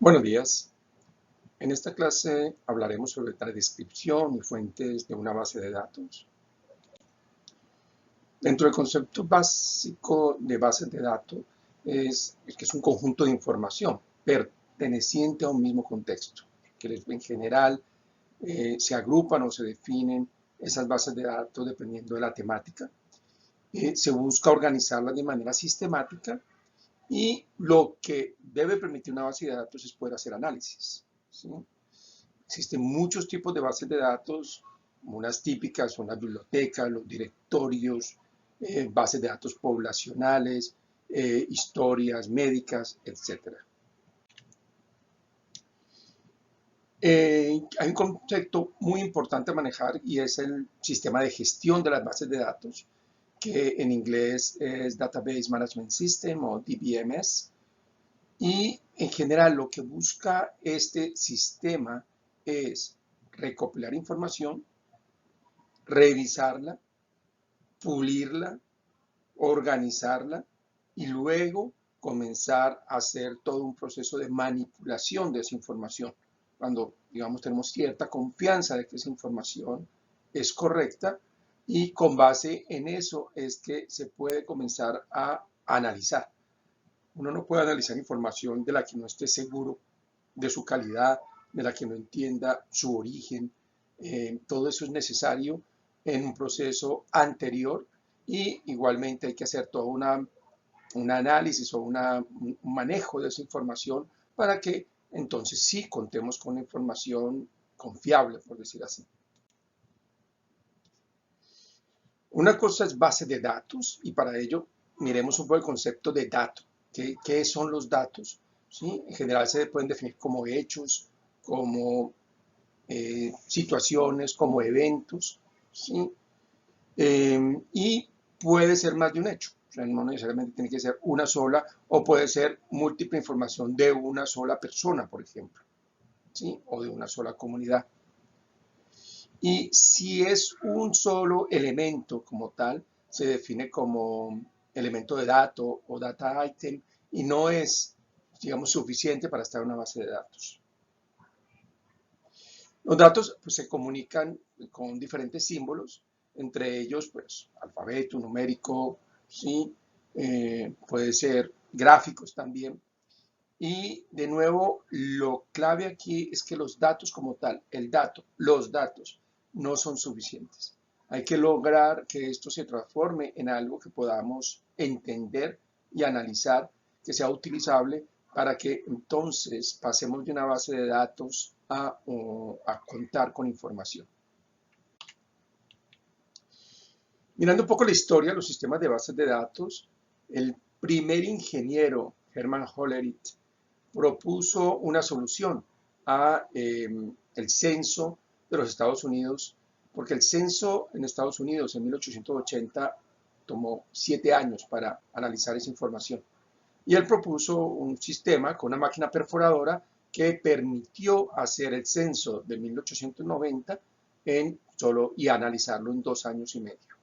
Buenos días. En esta clase hablaremos sobre la descripción y fuentes de una base de datos. Dentro del concepto básico de bases de datos es que es un conjunto de información perteneciente a un mismo contexto, que en general se agrupan o se definen esas bases de datos dependiendo de la temática. Se busca organizarlas de manera sistemática y lo que debe permitir una base de datos es poder hacer análisis, ¿sí? Existen muchos tipos de bases de datos. Unas típicas son las bibliotecas, los directorios, bases de datos poblacionales, historias médicas, etc. Hay un concepto muy importante a manejar y es el sistema de gestión de las bases de datos, que en inglés es Database Management System o DBMS. Y en general lo que busca este sistema es recopilar información, revisarla, pulirla, organizarla y luego comenzar a hacer todo un proceso de manipulación de esa información. Cuando, digamos, tenemos cierta confianza de que esa información es correcta y con base en eso es que se puede comenzar a analizar. Uno no puede analizar información de la que no esté seguro de su calidad, de la que no entienda su origen. Todo eso es necesario en un proceso anterior y igualmente hay que hacer todo un análisis o un manejo de esa información para que entonces sí contemos con información confiable, por decir así. Una cosa es base de datos y para ello miremos un poco el concepto de dato. ¿Qué son los datos? ¿Sí? En general se pueden definir como hechos, como situaciones, como eventos, ¿sí? Y puede ser más de un hecho. O sea, no necesariamente tiene que ser una sola o puede ser múltiple información de una sola persona, por ejemplo, ¿sí? O de una sola comunidad. Y si es un solo elemento como tal, se define como elemento de dato o data item y no es, digamos, suficiente para estar en una base de datos. Los datos pues, se comunican con diferentes símbolos, entre ellos pues alfabeto, numérico, ¿sí? Puede ser gráficos también. Y de nuevo, lo clave aquí es que los datos como tal, los datos, no son suficientes. Hay que lograr que esto se transforme en algo que podamos entender y analizar, que sea utilizable para que entonces pasemos de una base de datos a contar con información. Mirando un poco la historia de los sistemas de bases de datos, el primer ingeniero, Hermann Hollerith, propuso una solución a el censo de los Estados Unidos, porque el censo en Estados Unidos en 1880 tomó 7 años para analizar esa información. Y él propuso un sistema con una máquina perforadora que permitió hacer el censo de 1890 y analizarlo en 2 años y medio.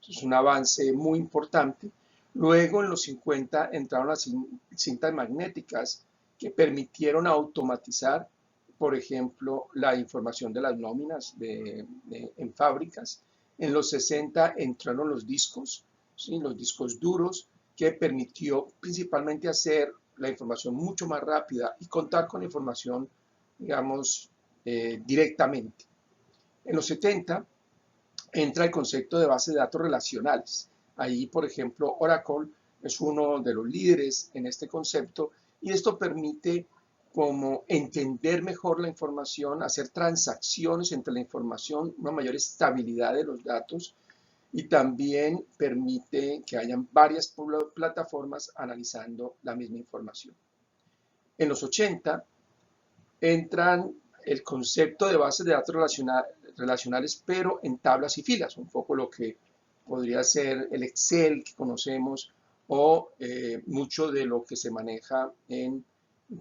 Es un avance muy importante. Luego, en los 50, entraron las cintas magnéticas que permitieron automatizar, por ejemplo, la información de las nóminas en fábricas. En los 60 entraron los discos, ¿sí? Los discos duros, que permitió principalmente hacer la información mucho más rápida y contar con información, digamos, directamente. En los 70 entra el concepto de bases de datos relacionales. Ahí, por ejemplo, Oracle es uno de los líderes en este concepto y esto permite como entender mejor la información, hacer transacciones entre la información, una mayor estabilidad de los datos y también permite que hayan varias plataformas analizando la misma información. En los 80 entran el concepto de bases de datos relacionales, pero en tablas y filas, un poco lo que podría ser el Excel que conocemos o mucho de lo que se maneja en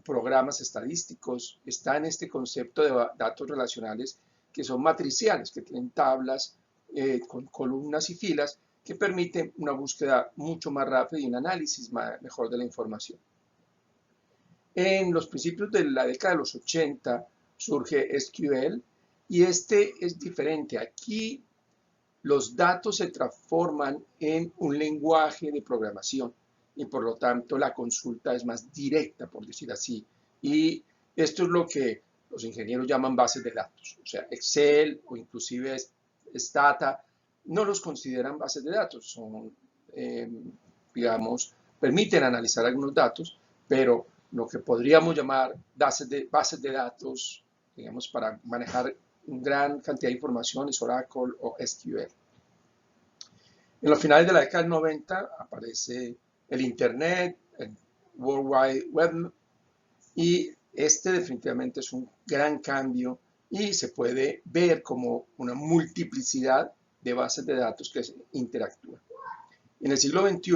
programas estadísticos está en este concepto de datos relacionales que son matriciales, que tienen tablas con columnas y filas que permiten una búsqueda mucho más rápida y un análisis mejor de la información. En los principios de la década de los 80 surge SQL y este es diferente. Aquí los datos se transforman en un lenguaje de programación y por lo tanto la consulta es más directa, por decir así. Y esto es lo que los ingenieros llaman bases de datos. O sea, Excel o inclusive Stata no los consideran bases de datos. Son, digamos, permiten analizar algunos datos, pero lo que podríamos llamar bases de datos, digamos, para manejar una gran cantidad de información es Oracle o SQL. En los finales de la década del 90 aparece el Internet, el World Wide Web, y este definitivamente es un gran cambio y se puede ver como una multiplicidad de bases de datos que interactúan. En el siglo XXI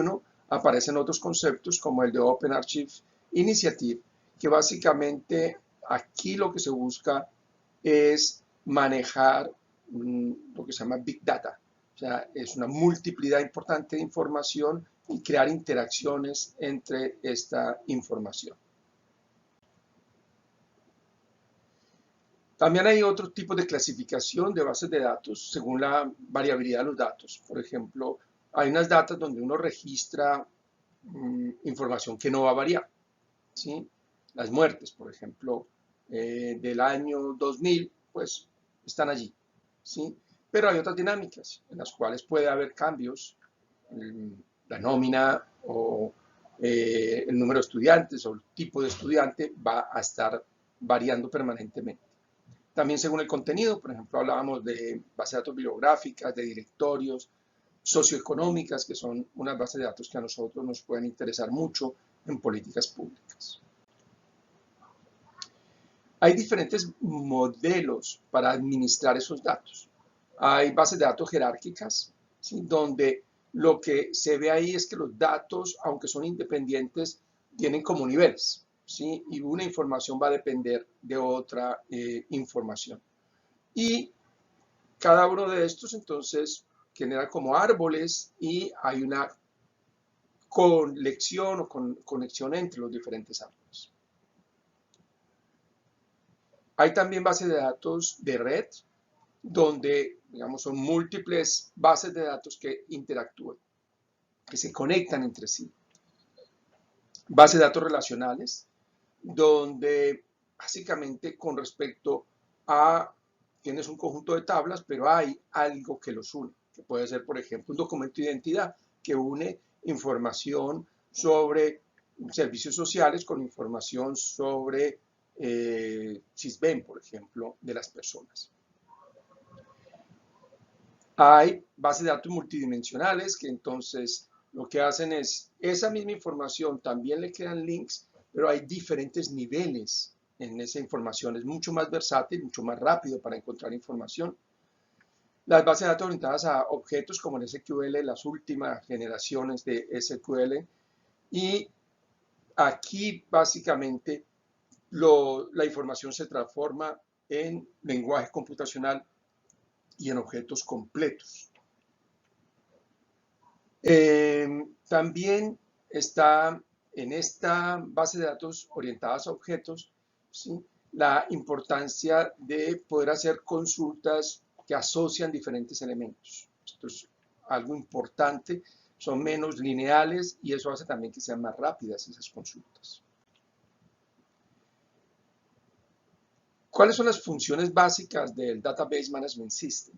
aparecen otros conceptos como el de Open Archive Initiative, que básicamente aquí lo que se busca es manejar lo que se llama Big Data. O sea, es una multiplicidad importante de información y crear interacciones entre esta información. También hay otro tipo de clasificación de bases de datos según la variabilidad de los datos. Por ejemplo, hay unas datas donde uno registra información que no va a variar, ¿sí? Las muertes, por ejemplo, del año 2000, pues están allí, ¿sí? Pero hay otras dinámicas en las cuales puede haber cambios, la nómina o el número de estudiantes o el tipo de estudiante va a estar variando permanentemente. También según el contenido, por ejemplo, hablábamos de bases de datos bibliográficas, de directorios, socioeconómicas, que son unas bases de datos que a nosotros nos pueden interesar mucho en políticas públicas. Hay diferentes modelos para administrar esos datos. Hay bases de datos jerárquicas, ¿sí? Donde lo que se ve ahí es que los datos, aunque son independientes, tienen como niveles, ¿sí? Y una información va a depender de otra información. Y cada uno de estos entonces genera como árboles y hay una conexión o conexión entre los diferentes árboles. Hay también bases de datos de red, donde, digamos, son múltiples bases de datos que interactúan, que se conectan entre sí. Bases de datos relacionales, donde básicamente con respecto a, tienes un conjunto de tablas, pero hay algo que los une, que puede ser, por ejemplo, un documento de identidad que une información sobre servicios sociales con información sobre CISBEN, por ejemplo, de las personas. Hay bases de datos multidimensionales que entonces lo que hacen es esa misma información también le quedan links, pero hay diferentes niveles en esa información. Es mucho más versátil, mucho más rápido para encontrar información. Las bases de datos orientadas a objetos como el SQL, las últimas generaciones de SQL. Y aquí básicamente la información se transforma en lenguaje computacional y en objetos completos. También está en esta base de datos orientadas a objetos, ¿sí? La importancia de poder hacer consultas que asocian diferentes elementos. Esto es algo importante, son menos lineales y eso hace también que sean más rápidas esas consultas. ¿Cuáles son las funciones básicas del Database Management System?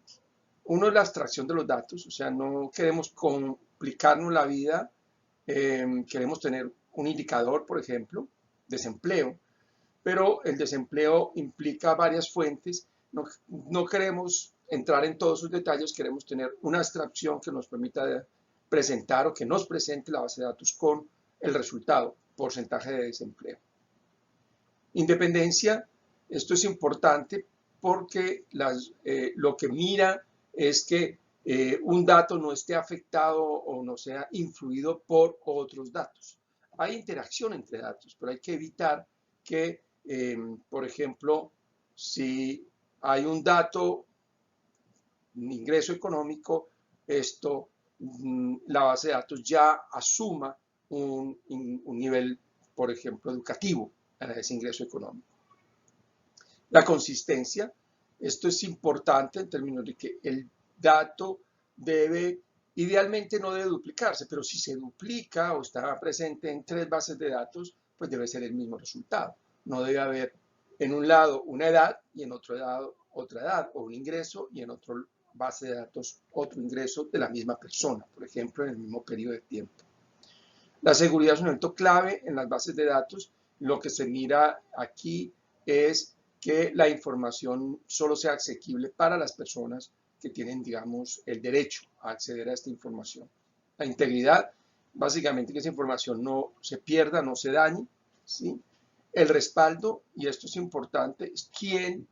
Uno es la abstracción de los datos, o sea, no queremos complicarnos la vida, queremos tener un indicador, por ejemplo, desempleo, pero el desempleo implica varias fuentes, no queremos entrar en todos sus detalles, queremos tener una abstracción que nos permita presentar o que nos presente la base de datos con el resultado, porcentaje de desempleo. Independencia, esto es importante porque lo que mira es que un dato no esté afectado o no sea influido por otros datos. Hay interacción entre datos, pero hay que evitar que, por ejemplo, si hay un dato, un ingreso económico, la base de datos ya asuma un nivel, por ejemplo, educativo. a ese ingreso económico. La consistencia, esto es importante en términos de que el dato debe, idealmente no debe duplicarse, pero si se duplica o está presente en 3 bases de datos, pues debe ser el mismo resultado. No debe haber en un lado una edad y en otro lado otra edad, o un ingreso y en otra base de datos otro ingreso de la misma persona, por ejemplo, en el mismo periodo de tiempo. La seguridad es un elemento clave en las bases de datos. Lo que se mira aquí es que la información solo sea asequible para las personas que tienen, digamos, el derecho a acceder a esta información. La integridad, básicamente que esa información no se pierda, no se dañe, ¿sí? El respaldo, y esto es importante, es quién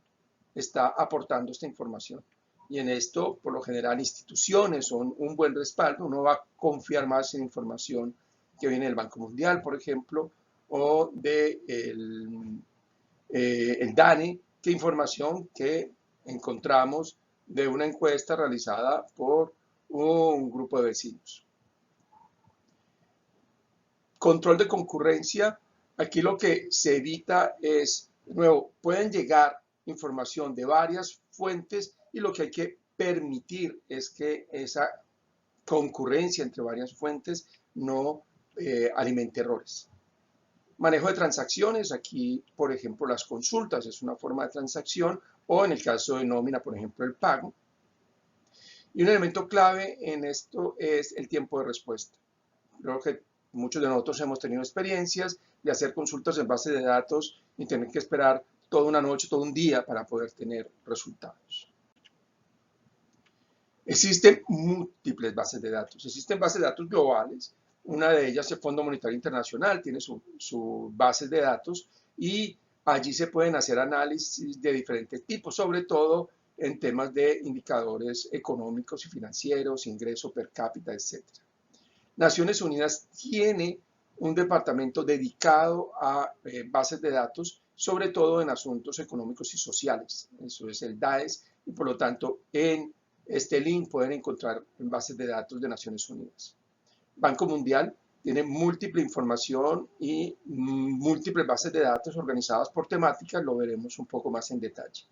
está aportando esta información. Y en esto, por lo general, instituciones son un buen respaldo. Uno va a confiar más en información que viene del Banco Mundial, por ejemplo, o del el DANE, que información que encontramos de una encuesta realizada por un grupo de vecinos. Control de concurrencia. Aquí lo que se evita es, de nuevo, pueden llegar información de varias fuentes y lo que hay que permitir es que esa concurrencia entre varias fuentes no alimente errores. Manejo de transacciones, aquí, por ejemplo, las consultas es una forma de transacción o en el caso de nómina, por ejemplo, el pago. Y un elemento clave en esto es el tiempo de respuesta. Creo que muchos de nosotros hemos tenido experiencias de hacer consultas en base de datos y tener que esperar toda una noche, todo un día para poder tener resultados. Existen múltiples bases de datos. Existen bases de datos globales. Una de ellas, el Fondo Monetario Internacional, tiene su base de datos y allí se pueden hacer análisis de diferentes tipos, sobre todo en temas de indicadores económicos y financieros, ingreso per cápita, etc. Naciones Unidas tiene un departamento dedicado a bases de datos, sobre todo en asuntos económicos y sociales. Eso es el DAES y por lo tanto en este link pueden encontrar bases de datos de Naciones Unidas. Banco Mundial tiene múltiple información y múltiples bases de datos organizadas por temáticas, lo veremos un poco más en detalle.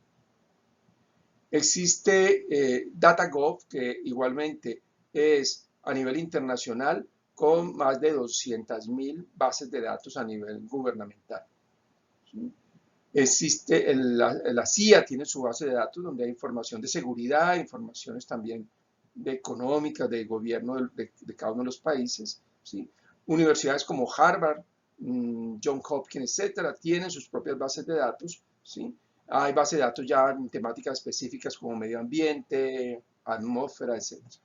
Existe DataGov, que igualmente es a nivel internacional con más de 200.000 bases de datos a nivel gubernamental. Existe, la CIA tiene su base de datos donde hay información de seguridad, informaciones también de económicas, de gobierno de cada uno de los países. ¿Sí? Universidades como Harvard, Johns Hopkins, etcétera, tienen sus propias bases de datos. ¿Sí? Hay bases de datos ya en temáticas específicas como medio ambiente, atmósfera, etcétera.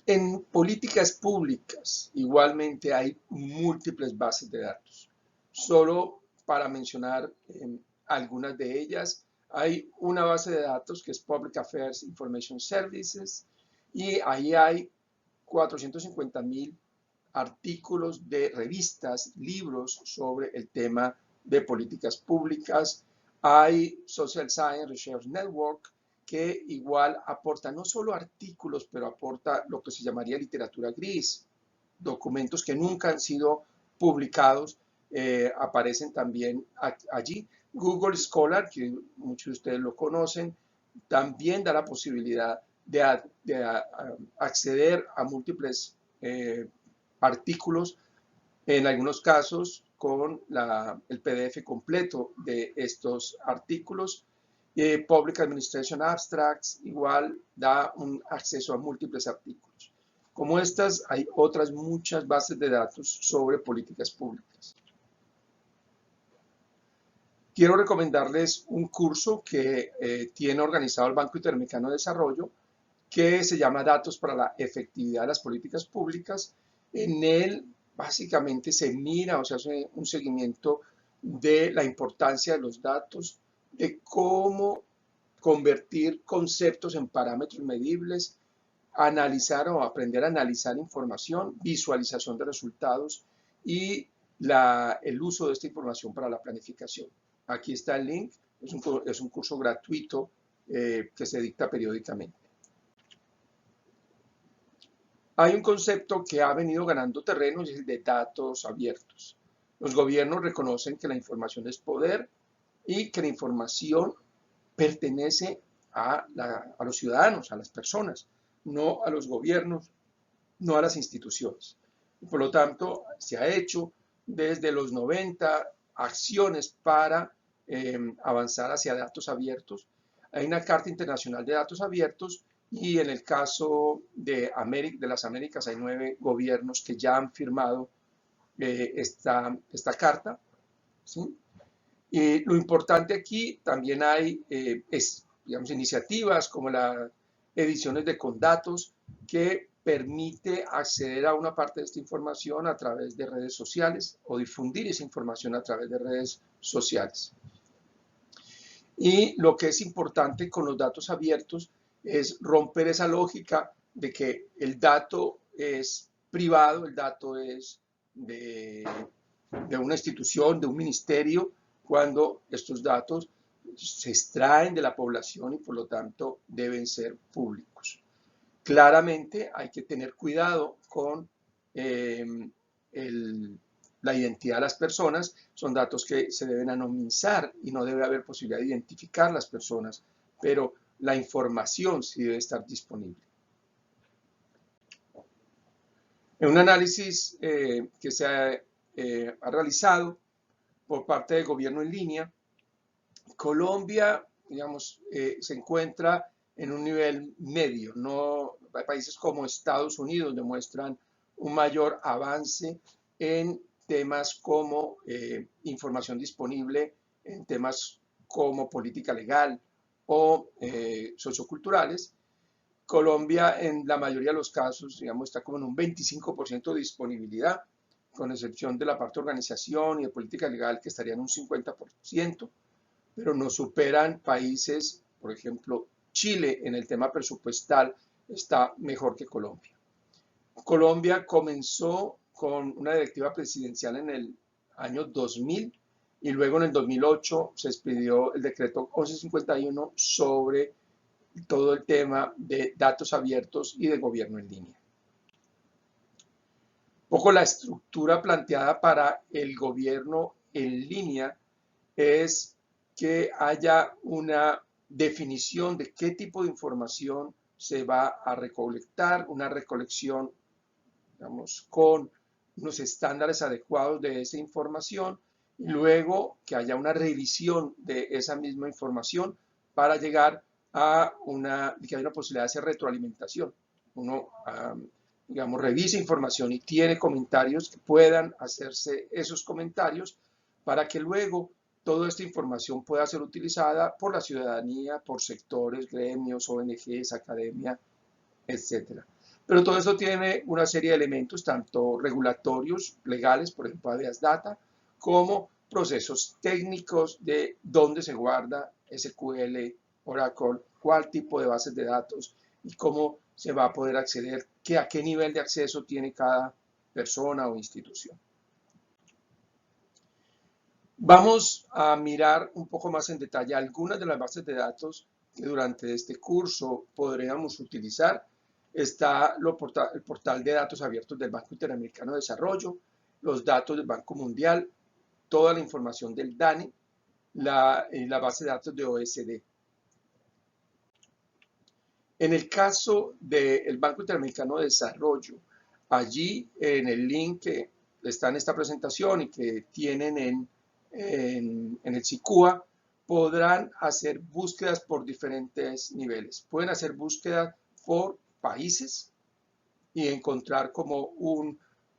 En políticas públicas, igualmente hay múltiples bases de datos. Solo para mencionar algunas de ellas, hay una base de datos que es Public Affairs Information Services y ahí hay 450.000 artículos de revistas, libros sobre el tema de políticas públicas. Hay Social Science Research Network, que igual aporta no solo artículos, pero aporta lo que se llamaría literatura gris, documentos que nunca han sido publicados, aparecen también allí. Google Scholar, que muchos de ustedes lo conocen, también da la posibilidad de acceder a múltiples artículos, en algunos casos con el PDF completo de estos artículos. Public Administration Abstracts igual da un acceso a múltiples artículos. Como estas, hay otras muchas bases de datos sobre políticas públicas. Quiero recomendarles un curso que tiene organizado el Banco Interamericano de Desarrollo, que se llama Datos para la Efectividad de las Políticas Públicas. En él, básicamente, se mira o se hace un seguimiento de la importancia de los datos, de cómo convertir conceptos en parámetros medibles, analizar o aprender a analizar información, visualización de resultados y el uso de esta información para la planificación. Aquí está el link, es un curso gratuito que se dicta periódicamente. Hay un concepto que ha venido ganando terreno y es el de datos abiertos. Los gobiernos reconocen que la información es poder y que la información pertenece a los ciudadanos, a las personas, no a los gobiernos, no a las instituciones. Por lo tanto, se ha hecho desde los 90 acciones para avanzar hacia datos abiertos. Hay una Carta Internacional de Datos Abiertos y en el caso de las Américas hay 9 gobiernos que ya han firmado esta carta, ¿sí? Y lo importante aquí también hay digamos, iniciativas como las ediciones de Condatos que permite acceder a una parte de esta información a través de redes sociales o difundir esa información a través de redes sociales. Y lo que es importante con los datos abiertos es romper esa lógica de que el dato es privado, el dato es de una institución, de un ministerio, cuando estos datos se extraen de la población y por lo tanto deben ser públicos. Claramente hay que tener cuidado con la identidad de las personas. Son datos que se deben anonimizar y no debe haber posibilidad de identificar las personas, pero la información sí debe estar disponible. En un análisis que se ha realizado por parte del gobierno en línea, Colombia, digamos, se encuentra en un nivel medio. No, países como Estados Unidos demuestran un mayor avance en temas como información disponible, en temas como política legal o socioculturales. Colombia, en la mayoría de los casos, digamos, está como en un 25% de disponibilidad, con excepción de la parte de organización y de política legal, que estaría en un 50%, pero nos superan países, por ejemplo, Chile en el tema presupuestal está mejor que Colombia. Colombia comenzó con una directiva presidencial en el año 2000 y luego en el 2008 se expidió el decreto 1151 sobre todo el tema de datos abiertos y de gobierno en línea. Un poco la estructura planteada para el gobierno en línea es que haya una definición de qué tipo de información se va a recolectar, una recolección, digamos, con unos estándares adecuados de esa información y luego que haya una revisión de esa misma información para llegar a que haya una posibilidad de hacer retroalimentación. Uno, digamos, revisa información y tiene comentarios que puedan hacerse esos comentarios para que luego toda esta información pueda ser utilizada por la ciudadanía, por sectores, gremios, ONGs, academia, etc. Pero todo esto tiene una serie de elementos, tanto regulatorios, legales, por ejemplo, habeas data, como procesos técnicos de dónde se guarda SQL, Oracle, cuál tipo de bases de datos y cómo se va a poder acceder, a qué nivel de acceso tiene cada persona o institución. Vamos a mirar un poco más en detalle algunas de las bases de datos que durante este curso podríamos utilizar. Está el portal de datos abiertos del Banco Interamericano de Desarrollo, los datos del Banco Mundial, toda la información del DANE, la base de datos de OSD. En el caso del Banco Interamericano de Desarrollo, allí en el link que está en esta presentación y que tienen en el SICUA, podrán hacer búsquedas por diferentes niveles. Pueden hacer búsquedas por países y encontrar como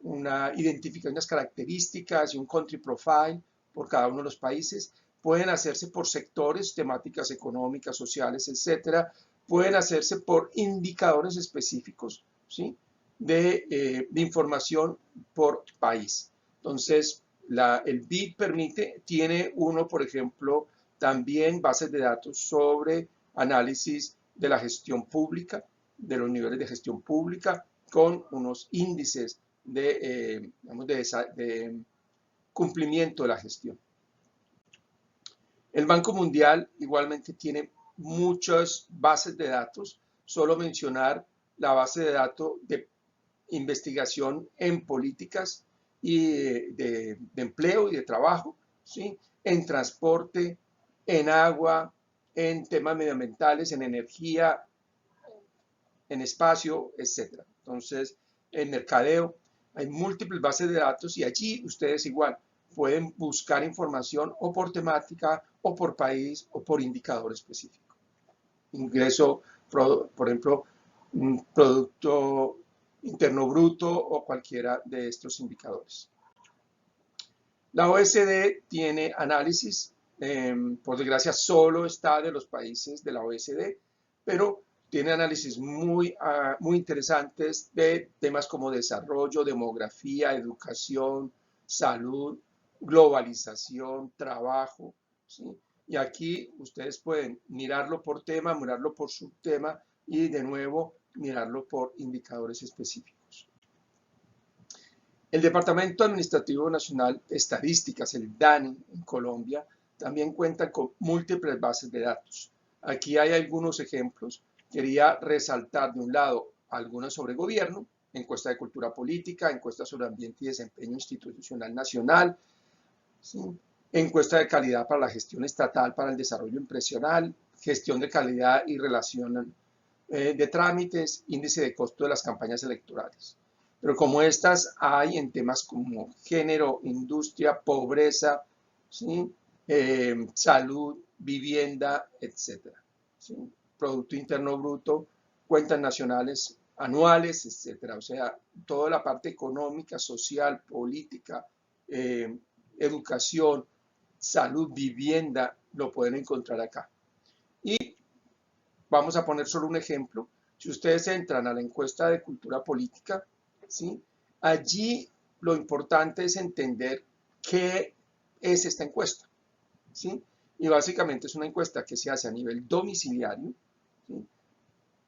una identificación, unas características y un country profile por cada uno de los países. Pueden hacerse por sectores, temáticas económicas, sociales, etcétera. Pueden hacerse por indicadores específicos, ¿sí? de información por país. Entonces, el BID tiene uno, por ejemplo, también bases de datos sobre análisis de la gestión pública, de los niveles de gestión pública, con unos índices de cumplimiento de la gestión. El Banco Mundial igualmente tiene muchas bases de datos, solo mencionar la base de datos de investigación en políticas y de empleo y de trabajo, ¿sí? En transporte, en agua, en temas medioambientales, en energía, en espacio, etc. Entonces, en mercadeo, hay múltiples bases de datos y allí ustedes igual pueden buscar información o por temática o por país o por indicador específico. Ingreso, por ejemplo, un Producto Interno Bruto o cualquiera de estos indicadores. La OSD tiene análisis, por desgracia solo está de los países de la OSD, pero tiene análisis muy interesantes de temas como desarrollo, demografía, educación, salud, globalización, trabajo, ¿sí? Y aquí ustedes pueden mirarlo por tema, mirarlo por subtema y de nuevo mirarlo por indicadores específicos. El Departamento Administrativo Nacional de Estadísticas, el DANE, en Colombia, también cuenta con múltiples bases de datos. Aquí hay algunos ejemplos. Quería resaltar de un lado algunas sobre gobierno, encuesta de cultura política, encuesta sobre ambiente y desempeño institucional nacional, ¿sí? Encuesta de calidad para la gestión estatal para el desarrollo empresarial, gestión de calidad y relación de trámites, índice de costo de las campañas electorales. Pero como estas hay en temas como género, industria, pobreza, ¿sí? Salud, vivienda, etc. ¿Sí? Producto Interno Bruto, cuentas nacionales anuales, etc. O sea, toda la parte económica, social, política, educación, salud, vivienda, lo pueden encontrar acá. Y vamos a poner solo un ejemplo. Si ustedes entran a la encuesta de cultura política, ¿sí? Allí lo importante es entender qué es esta encuesta, ¿sí? Y básicamente es una encuesta que se hace a nivel domiciliario, ¿sí?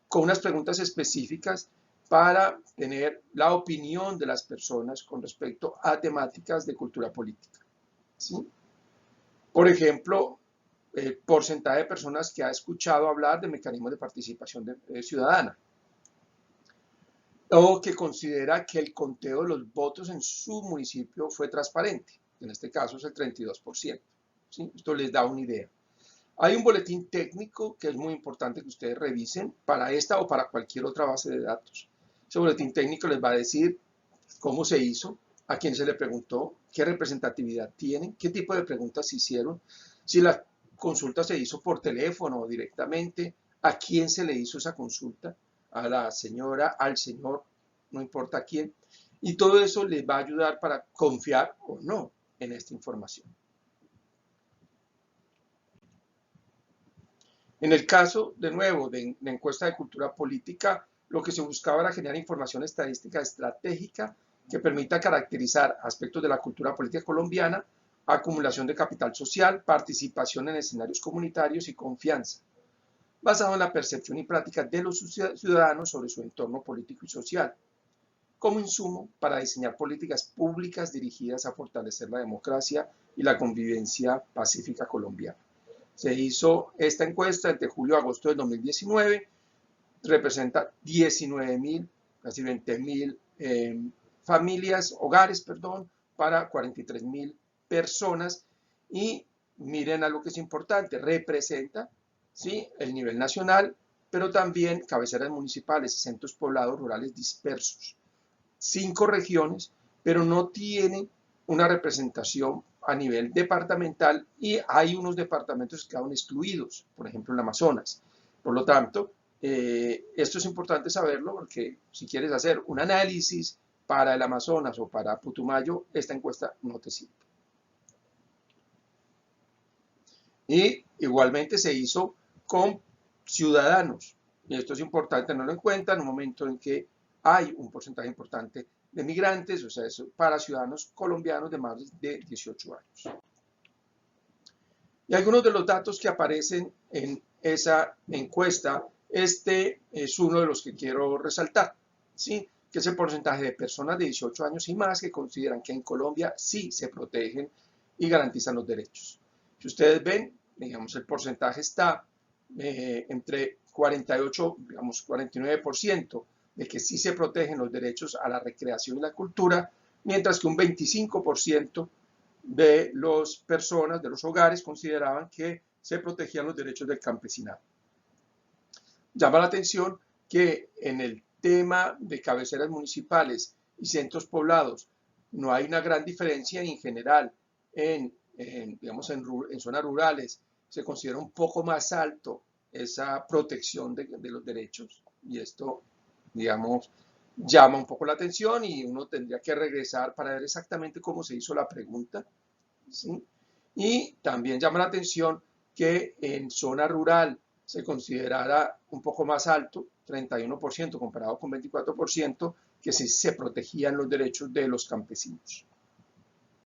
Con unas preguntas específicas para tener la opinión de las personas con respecto a temáticas de cultura política, ¿sí? Por ejemplo, el porcentaje de personas que ha escuchado hablar de mecanismos de participación ciudadana, o que considera que el conteo de los votos en su municipio fue transparente. En este caso es el 32%. ¿Sí? Esto les da una idea. Hay un boletín técnico que es muy importante que ustedes revisen para esta o para cualquier otra base de datos. Ese boletín técnico les va a decir cómo se hizo, a quién se le preguntó, qué representatividad tienen, qué tipo de preguntas se hicieron, si la consulta se hizo por teléfono o directamente, a quién se le hizo esa consulta, a la señora, al señor, no importa a quién, y todo eso les va a ayudar para confiar o no en esta información. En el caso, de nuevo, de la encuesta de cultura política, lo que se buscaba era generar información estadística estratégica que permita caracterizar aspectos de la cultura política colombiana, acumulación de capital social, participación en escenarios comunitarios y confianza, basado en la percepción y práctica de los ciudadanos sobre su entorno político y social, como insumo para diseñar políticas públicas dirigidas a fortalecer la democracia y la convivencia pacífica colombiana. Se hizo esta encuesta entre julio y agosto del 2019, representa 19.000, casi 20.000 familias, hogares, perdón, para 43.000 personas y miren algo que es importante, representa, ¿sí? El nivel nacional, pero también cabeceras municipales, centros poblados rurales dispersos. 5 regiones, pero no tiene una representación a nivel departamental y hay unos departamentos que quedaron excluidos, por ejemplo, el Amazonas. Por lo tanto, esto es importante saberlo porque si quieres hacer un análisis para el Amazonas o para Putumayo, esta encuesta no te sirve. Y igualmente se hizo con ciudadanos. Y esto es importante tenerlo en cuenta en un momento en que hay un porcentaje importante de migrantes, o sea, eso para ciudadanos colombianos de más de 18 años. Y algunos de los datos que aparecen en esa encuesta, este es uno de los que quiero resaltar, ¿sí? Que es el porcentaje de personas de 18 años y más que consideran que en Colombia sí se protegen y garantizan los derechos. Si ustedes ven, digamos, el porcentaje está entre 48, digamos, 49% de que sí se protegen los derechos a la recreación y la cultura, mientras que un 25% de las personas, de los hogares, consideraban que se protegían los derechos del campesinado. Llama la atención que en el tema de cabeceras municipales y centros poblados no hay una gran diferencia en general. Digamos, en zonas rurales se considera un poco más alto esa protección de los derechos, y esto, digamos, llama un poco la atención y uno tendría que regresar para ver exactamente cómo se hizo la pregunta, ¿sí? Y también llama la atención que en zona rural se considerara un poco más alto, 31% comparado con 24%, que sí se protegían los derechos de los campesinos.